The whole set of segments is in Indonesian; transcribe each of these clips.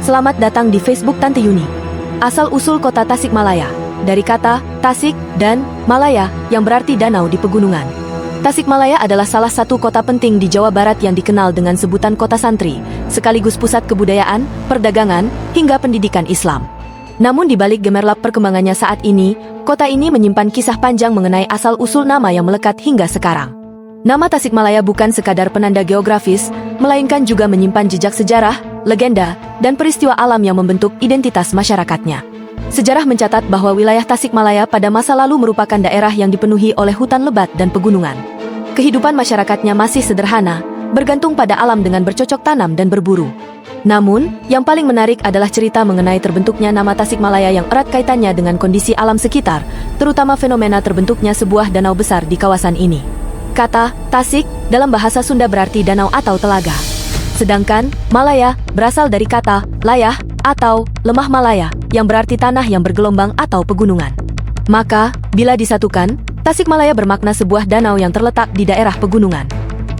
Selamat datang di Facebook Tante Yuni. Asal-usul kota Tasikmalaya, dari kata Tasik dan Malaya yang berarti danau di pegunungan. Tasikmalaya adalah salah satu kota penting di Jawa Barat yang dikenal dengan sebutan kota santri, sekaligus pusat kebudayaan, perdagangan, hingga pendidikan Islam. Namun di balik gemerlap perkembangannya saat ini, kota ini menyimpan kisah panjang mengenai asal-usul nama yang melekat hingga sekarang. Nama Tasikmalaya bukan sekadar penanda geografis, melainkan juga menyimpan jejak sejarah, legenda, dan peristiwa alam yang membentuk identitas masyarakatnya. Sejarah mencatat bahwa wilayah Tasikmalaya pada masa lalu merupakan daerah yang dipenuhi oleh hutan lebat dan pegunungan. Kehidupan masyarakatnya masih sederhana, bergantung pada alam dengan bercocok tanam dan berburu. Namun, yang paling menarik adalah cerita mengenai terbentuknya nama Tasikmalaya yang erat kaitannya dengan kondisi alam sekitar, terutama fenomena terbentuknya sebuah danau besar di kawasan ini. Kata Tasik dalam bahasa Sunda berarti danau atau telaga. Sedangkan Malaya berasal dari kata layah atau lemah Malaya yang berarti tanah yang bergelombang atau pegunungan. Maka, bila disatukan, Tasikmalaya bermakna sebuah danau yang terletak di daerah pegunungan.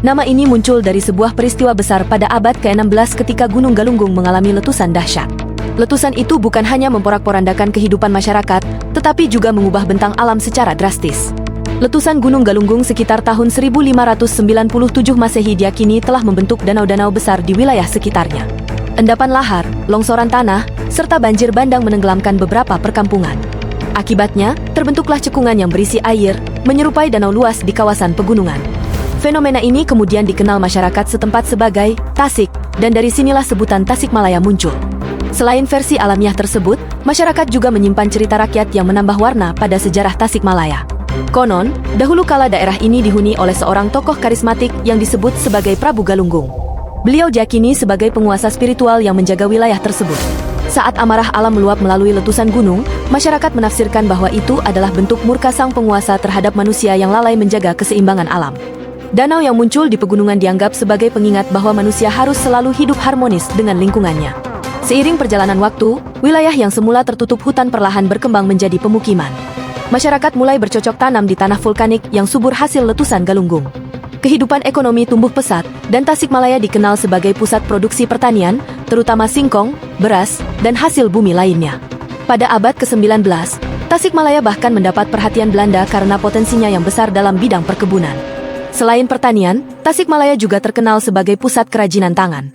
Nama ini muncul dari sebuah peristiwa besar pada abad ke-16 ketika Gunung Galunggung mengalami letusan dahsyat. Letusan itu bukan hanya memporak-porandakan kehidupan masyarakat, tetapi juga mengubah bentang alam secara drastis. Letusan Gunung Galunggung sekitar tahun 1597 Masehi diyakini telah membentuk danau-danau besar di wilayah sekitarnya. Endapan lahar, longsoran tanah, serta banjir bandang menenggelamkan beberapa perkampungan. Akibatnya, terbentuklah cekungan yang berisi air, menyerupai danau luas di kawasan pegunungan. Fenomena ini kemudian dikenal masyarakat setempat sebagai Tasik, dan dari sinilah sebutan Tasikmalaya muncul. Selain versi alamiah tersebut, masyarakat juga menyimpan cerita rakyat yang menambah warna pada sejarah Tasikmalaya. Konon, dahulu kala daerah ini dihuni oleh seorang tokoh karismatik yang disebut sebagai Prabu Galunggung. Beliau diyakini sebagai penguasa spiritual yang menjaga wilayah tersebut. Saat amarah alam meluap melalui letusan gunung, masyarakat menafsirkan bahwa itu adalah bentuk murka sang penguasa terhadap manusia yang lalai menjaga keseimbangan alam. Danau yang muncul di pegunungan dianggap sebagai pengingat bahwa manusia harus selalu hidup harmonis dengan lingkungannya. Seiring perjalanan waktu, wilayah yang semula tertutup hutan perlahan berkembang menjadi pemukiman. Masyarakat mulai bercocok tanam di tanah vulkanik yang subur hasil letusan Galunggung. Kehidupan ekonomi tumbuh pesat, dan Tasikmalaya dikenal sebagai pusat produksi pertanian, terutama singkong, beras, dan hasil bumi lainnya. Pada abad ke-19, Tasikmalaya bahkan mendapat perhatian Belanda karena potensinya yang besar dalam bidang perkebunan. Selain pertanian, Tasikmalaya juga terkenal sebagai pusat kerajinan tangan.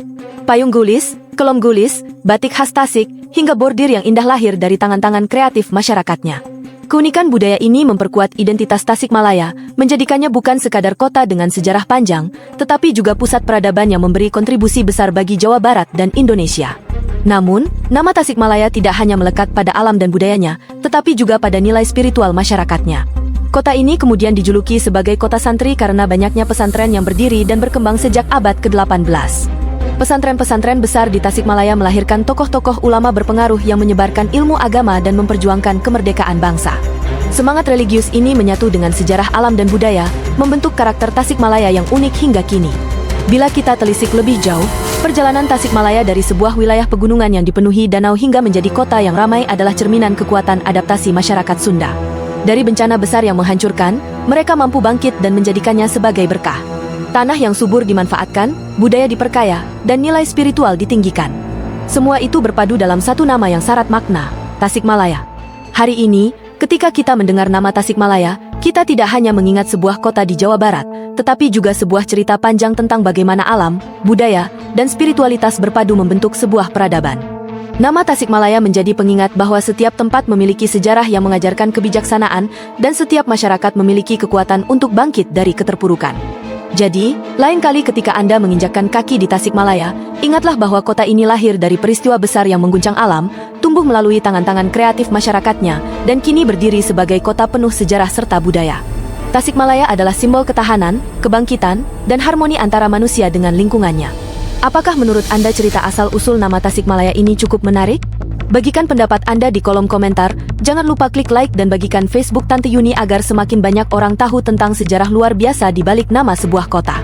Payung gulis, kelom gulis, batik khas Tasik, hingga bordir yang indah lahir dari tangan-tangan kreatif masyarakatnya. Keunikan budaya ini memperkuat identitas Tasikmalaya, menjadikannya bukan sekadar kota dengan sejarah panjang, tetapi juga pusat peradaban yang memberi kontribusi besar bagi Jawa Barat dan Indonesia. Namun, nama Tasikmalaya tidak hanya melekat pada alam dan budayanya, tetapi juga pada nilai spiritual masyarakatnya. Kota ini kemudian dijuluki sebagai kota santri karena banyaknya pesantren yang berdiri dan berkembang sejak abad ke-18. Pesantren-pesantren besar di Tasikmalaya melahirkan tokoh-tokoh ulama berpengaruh yang menyebarkan ilmu agama dan memperjuangkan kemerdekaan bangsa. Semangat religius ini menyatu dengan sejarah alam dan budaya, membentuk karakter Tasikmalaya yang unik hingga kini. Bila kita telisik lebih jauh, perjalanan Tasikmalaya dari sebuah wilayah pegunungan yang dipenuhi danau hingga menjadi kota yang ramai adalah cerminan kekuatan adaptasi masyarakat Sunda. Dari bencana besar yang menghancurkan, mereka mampu bangkit dan menjadikannya sebagai berkah. Tanah yang subur dimanfaatkan, budaya diperkaya, dan nilai spiritual ditinggikan. Semua itu berpadu dalam satu nama yang syarat makna, Tasikmalaya. Hari ini, ketika kita mendengar nama Tasikmalaya, kita tidak hanya mengingat sebuah kota di Jawa Barat, tetapi juga sebuah cerita panjang tentang bagaimana alam, budaya, dan spiritualitas berpadu membentuk sebuah peradaban. Nama Tasikmalaya menjadi pengingat bahwa setiap tempat memiliki sejarah yang mengajarkan kebijaksanaan, dan setiap masyarakat memiliki kekuatan untuk bangkit dari keterpurukan. Jadi, lain kali ketika Anda menginjakkan kaki di Tasikmalaya, ingatlah bahwa kota ini lahir dari peristiwa besar yang mengguncang alam, tumbuh melalui tangan-tangan kreatif masyarakatnya, dan kini berdiri sebagai kota penuh sejarah serta budaya. Tasikmalaya adalah simbol ketahanan, kebangkitan, dan harmoni antara manusia dengan lingkungannya. Apakah menurut Anda cerita asal-usul nama Tasikmalaya ini cukup menarik? Bagikan pendapat Anda di kolom komentar, jangan lupa klik like dan bagikan Facebook Tante Yuni agar semakin banyak orang tahu tentang sejarah luar biasa di balik nama sebuah kota.